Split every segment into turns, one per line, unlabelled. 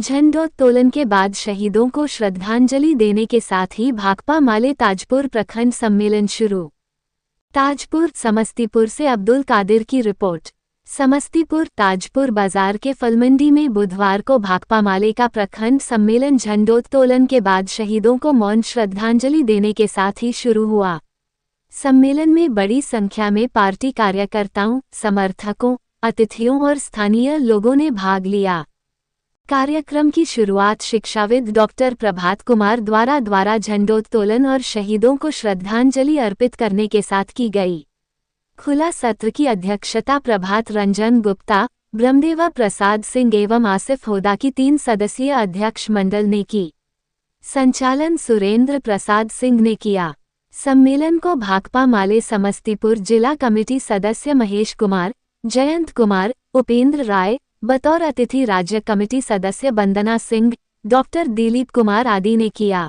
झंडोत्तोलन के बाद शहीदों को श्रद्धांजलि देने के साथ ही भाकपा माले ताजपुर प्रखंड सम्मेलन शुरू। ताजपुर समस्तीपुर से अब्दुल कादिर की रिपोर्ट। समस्तीपुर ताजपुर बाजार के फलमंडी में बुधवार को भाकपा माले का प्रखंड सम्मेलन झंडोत्तोलन के बाद शहीदों को मौन श्रद्धांजलि देने के साथ ही शुरू हुआ। सम्मेलन में बड़ी संख्या में पार्टी कार्यकर्ताओं, समर्थकों, अतिथियों और स्थानीय लोगों ने भाग लिया। कार्यक्रम की शुरुआत शिक्षाविद डॉक्टर प्रभात कुमार द्वारा झंडोत्तोलन और शहीदों को श्रद्धांजलि अर्पित करने के साथ की गई। खुला सत्र की अध्यक्षता प्रभात रंजन गुप्ता, ब्रह्मदेवा प्रसाद सिंह एवं आसिफ होदा की 3 सदस्यीय अध्यक्ष मंडल ने की। संचालन सुरेंद्र प्रसाद सिंह ने किया। सम्मेलन को भाकपा माले समस्तीपुर जिला कमेटी सदस्य महेश कुमार, जयंत कुमार, उपेंद्र राय, बतौर अतिथि राज्य कमेटी सदस्य बंदना सिंह, डॉक्टर दिलीप कुमार आदि ने किया।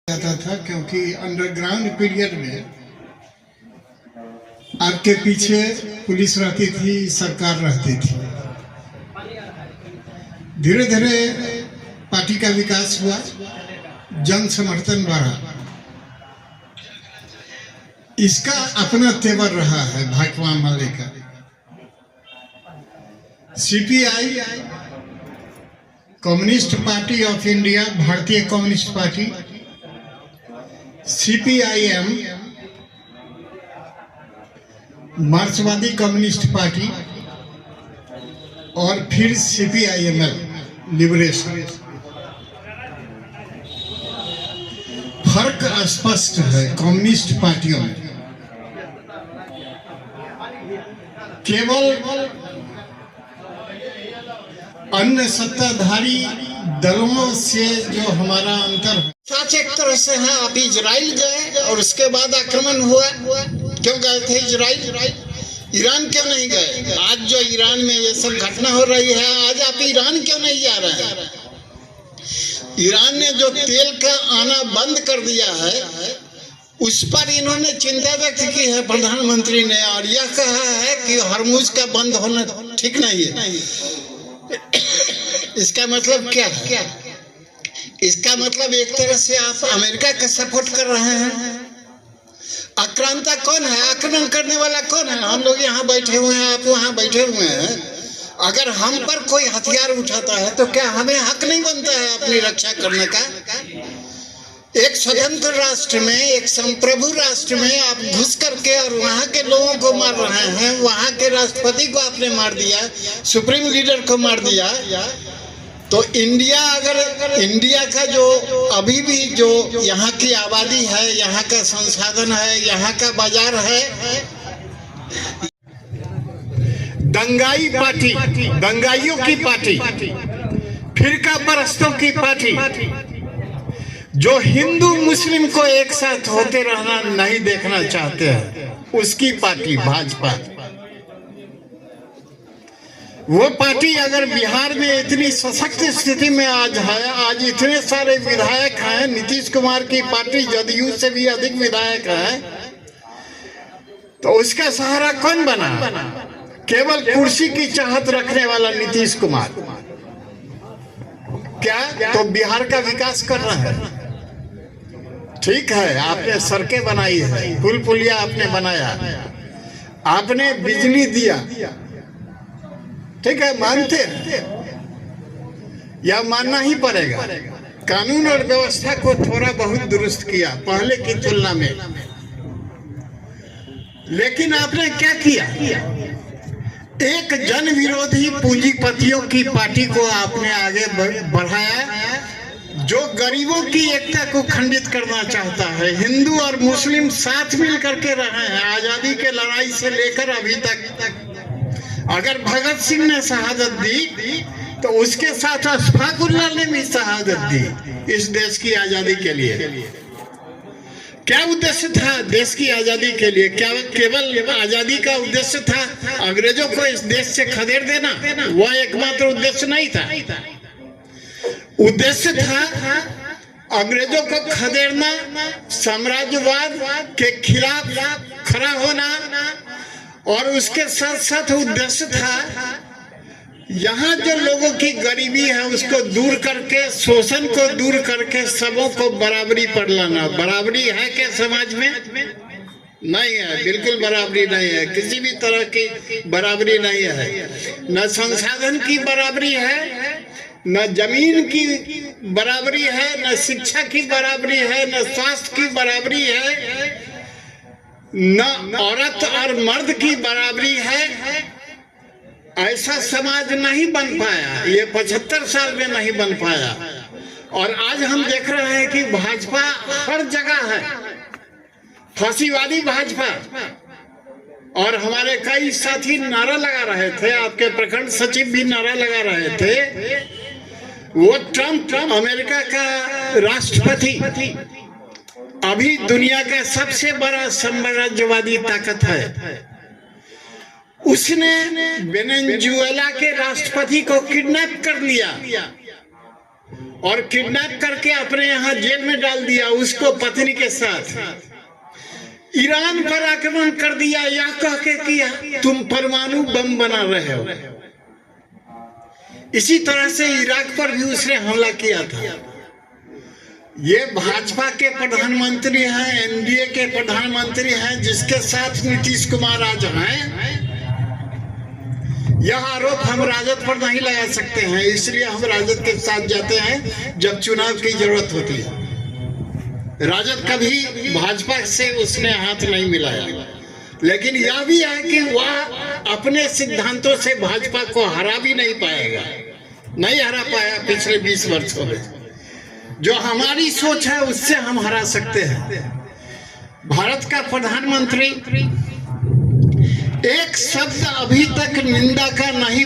था क्योंकि अंडरग्राउंड पीरियड में आपके पीछे पुलिस रहती थी, सरकार रहती थी। धीरे धीरे पार्टी का विकास हुआ, जन समर्थन बढ़ा। इसका अपना तेवर रहा है भाकपा माले का। CPI communist party of India, भारतीय कम्युनिस्ट पार्टी, सीपीआईएम मार्क्सवादी कम्युनिस्ट पार्टी और फिर सीपीआईएमएल लिबरेशन। फर्क स्पष्ट है कम्युनिस्ट पार्टियों में। केवल अन्य सत्ताधारी दलों से जो हमारा अंतर है, सच एक तरह से है। आप इजराइल गए और उसके बाद आक्रमण हुआ। क्यों गए थे इजराइल? ईरान क्यों नहीं गए? आज जो ईरान में ये सब घटना हो रही है, आज आप ईरान क्यों नहीं जा रहे हैं? ईरान ने जो तेल का आना बंद कर दिया है, उस पर इन्होंने चिंता व्यक्त की है प्रधानमंत्री ने, और यह कहा है कि हरमुज का बंद होना ठीक नहीं है। इसका मतलब क्या है? इसका मतलब एक तरह से आप अमेरिका का सपोर्ट कर रहे हैं। आक्रांता कौन है? आक्रमण करने वाला कौन है? हम लोग यहाँ बैठे हुए हैं, आप वहाँ बैठे हुए हैं। अगर हम पर कोई हथियार उठाता है तो क्या हमें हक नहीं बनता है अपनी रक्षा करने का? एक स्वतंत्र राष्ट्र में, एक संप्रभु राष्ट्र में आप घुस करके और वहाँ के लोगों को मार रहे हैं। वहाँ के राष्ट्रपति को आपने मार दिया, सुप्रीम लीडर को मार दिया। तो इंडिया का जो अभी भी जो यहाँ की आबादी है, यहाँ का संसाधन है, यहाँ का बाजार है, दंगाई पार्टी, दंगाइयों की पार्टी, फिरका परस्तों की पार्टी, जो हिंदू मुस्लिम को एक साथ होते रहना नहीं देखना चाहते हैं, उसकी पार्टी भाजपा। वो पार्टी अगर बिहार में इतनी सशक्त स्थिति में आज है, आज इतने सारे विधायक हैं, नीतीश कुमार की पार्टी जदयू से भी अधिक विधायक है, तो उसका सहारा कौन बना? केवल कुर्सी की चाहत रखने वाला नीतीश कुमार। क्या तो बिहार का विकास कर रहा है? ठीक है, आपने सड़कें बनाई है, पुल पुलिया आपने बनाया, आपने बिजली दिया, ठीक है, मानते या मानना ही पड़ेगा। कानून और व्यवस्था को थोड़ा बहुत दुरुस्त किया पहले की तुलना में। लेकिन आपने क्या किया? एक जन विरोधी पूंजीपतियों की पार्टी को आपने आगे बढ़ाया, जो गरीबों की एकता को खंडित करना चाहता है। हिंदू और मुस्लिम साथ मिल करके रहे हैं आजादी के लड़ाई से लेकर अभी तक। अगर भगत सिंह ने शहादत दी तो उसके साथ अशफाकुल्लाह ने भी शहादत दी इस देश की आजादी के लिए। क्या उद्देश्य था देश की आजादी के लिए? क्या केवल आजादी का उद्देश्य था अंग्रेजों को इस देश से खदेड़ देना? वह एकमात्र उद्देश्य नहीं था। उद्देश्य था अंग्रेजों को खदेड़ना, साम्राज्यवाद के खिलाफ खड़ा होना, और उसके साथ साथ उद्देश्य था यहाँ जो लोगों की गरीबी है उसको दूर करके, शोषण को दूर करके सबों को बराबरी पर लाना। बराबरी है क्या समाज में? नहीं है, बिल्कुल बराबरी नहीं है। किसी भी तरह की बराबरी नहीं है। न संसाधन की बराबरी है, न जमीन की बराबरी है, न शिक्षा की बराबरी है, न स्वास्थ्य की बराबरी है, न औरत और मर्द की बराबरी है। ऐसा समाज नहीं बन पाया, ये 75 साल में नहीं बन पाया। और आज हम देख रहे हैं कि भाजपा हर जगह है, फांसीवादी भाजपा। और हमारे कई साथी नारा लगा रहे थे, आपके प्रखंड सचिव भी नारा लगा रहे थे, वो ट्रम्प अमेरिका का राष्ट्रपति अभी दुनिया का सबसे बड़ा साम्राज्यवादी ताकत है। उसने वेनेजुएला के राष्ट्रपति को किडनैप कर लिया और किडनैप करके अपने यहाँ जेल में डाल दिया, उसको पत्नी के साथ। ईरान पर आक्रमण कर दिया, यह कह के किया तुम परमाणु बम बना रहे हो। इसी तरह से इराक पर भी उसने हमला किया था। ये भाजपा के प्रधानमंत्री हैं, एनडीए के प्रधानमंत्री हैं, जिसके साथ नीतीश कुमार आज हैं। यह आरोप हम राजद पर नहीं लगा सकते हैं, इसलिए हम राजद के साथ जाते हैं जब चुनाव की जरूरत होती है। राजद कभी भाजपा से उसने हाथ नहीं मिलाया, लेकिन यह भी है कि वह अपने सिद्धांतों से भाजपा को हरा भी नहीं पाएगा, नहीं हरा पाया पिछले 20 वर्षों में। जो हमारी सोच है उससे हम हरा सकते हैं। भारत का प्रधानमंत्री एक शब्द अभी तक निंदा का नहीं